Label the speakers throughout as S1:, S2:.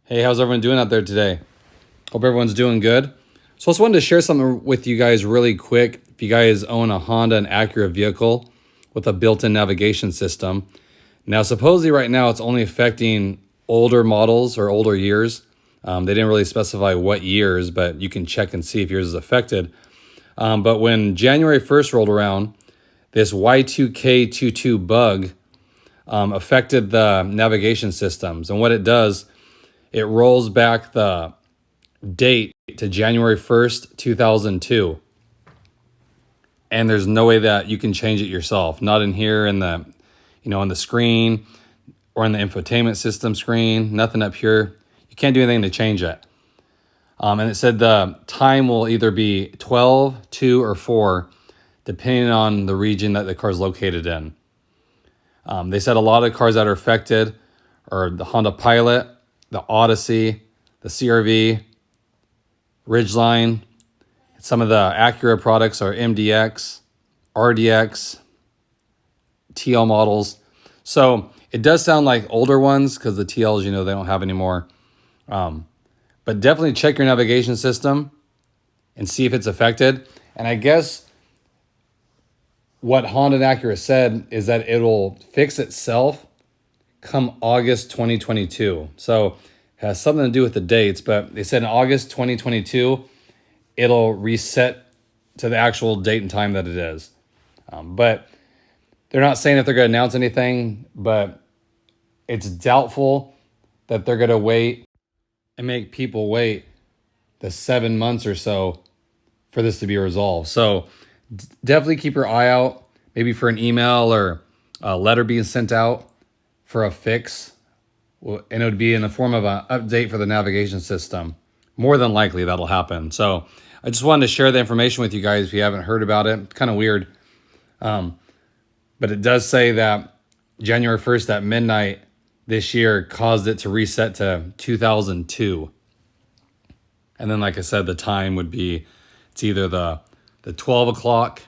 S1: Hey, how's everyone doing out there today? Hope everyone's doing good. So I just wanted to share something with you guys really quick. If you guys own a Honda and Acura vehicle with a built-in navigation system. Now, supposedly right now it's only affecting older models or older years. They didn't really specify what years, but you can check and see if yours is affected. But when January 1st rolled around, this Y2K22 bug affected the navigation systems. And what it does, it rolls back the date to January 1st, 2002. And there's no way that you can change it yourself. Not in here in the, on the screen or in the infotainment system screen, nothing up here. You can't do anything to change it. And it said the time will either be 12, 2, or 4, depending on the region that the car is located in. They said a lot of cars that are affected are the Honda Pilot, the Odyssey, the CR-V, Ridgeline. Some of the Acura products are MDX, RDX, TL models. So it does sound like older ones because the TLs, they don't have anymore. But definitely check your navigation system and see if it's affected. And I guess what Honda and Acura said is that it'll fix itself come August 2022. So it has something to do with the dates, but they said in August 2022, it'll reset to the actual date and time that it is. But they're not saying if they're going to announce anything, but it's doubtful that they're going to wait and make people wait the 7 months or so for this to be resolved. So definitely keep your eye out, maybe for an email or a letter being sent out for a fix. And it would be in the form of an update for the navigation system. More than likely that'll happen. So I just wanted to share the information with you guys if you haven't heard about it. It's kind of weird. But it does say that January 1st at midnight this year caused it to reset to 2002. And then, like I said, the time would be, it's either the 12 o'clock,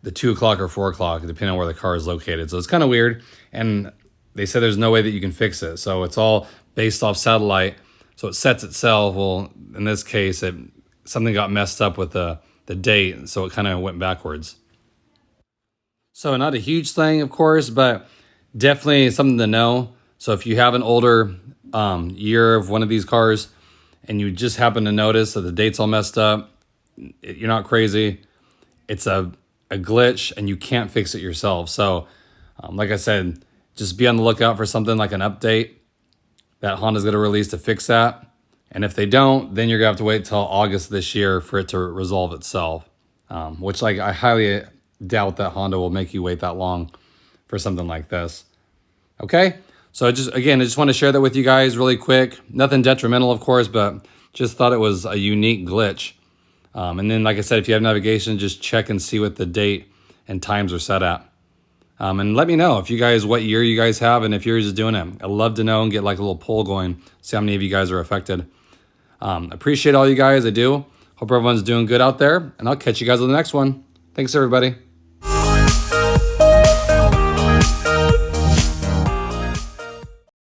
S1: the 2 o'clock, or 4 o'clock, depending on where the car is located. So it's kind of weird. And they said there's no way that you can fix it. So it's all based off satellite. So it sets itself. Well, in this case, something got messed up with the date. So it kind of went backwards. So not a huge thing, of course, but definitely something to know. So if you have an older year of one of these cars and you just happen to notice that the date's all messed up, you're not crazy. It's a glitch and you can't fix it yourself. So like I said, just be on the lookout for something like an update that Honda's going to release to fix that. And if they don't, then you're going to have to wait till August this year for it to resolve itself, which I highly doubt that Honda will make you wait that long for something like this. Okay? So I just want to share that with you guys really quick. Nothing detrimental, of course, but just thought it was a unique glitch. And then, like I said, if you have navigation, just check and see what the date and times are set at. And let me know what year you guys have and if yours is doing it. I'd love to know and get like a little poll going, see how many of you guys are affected. Appreciate all you guys, I do. Hope everyone's doing good out there, and I'll catch you guys on the next one. Thanks, everybody.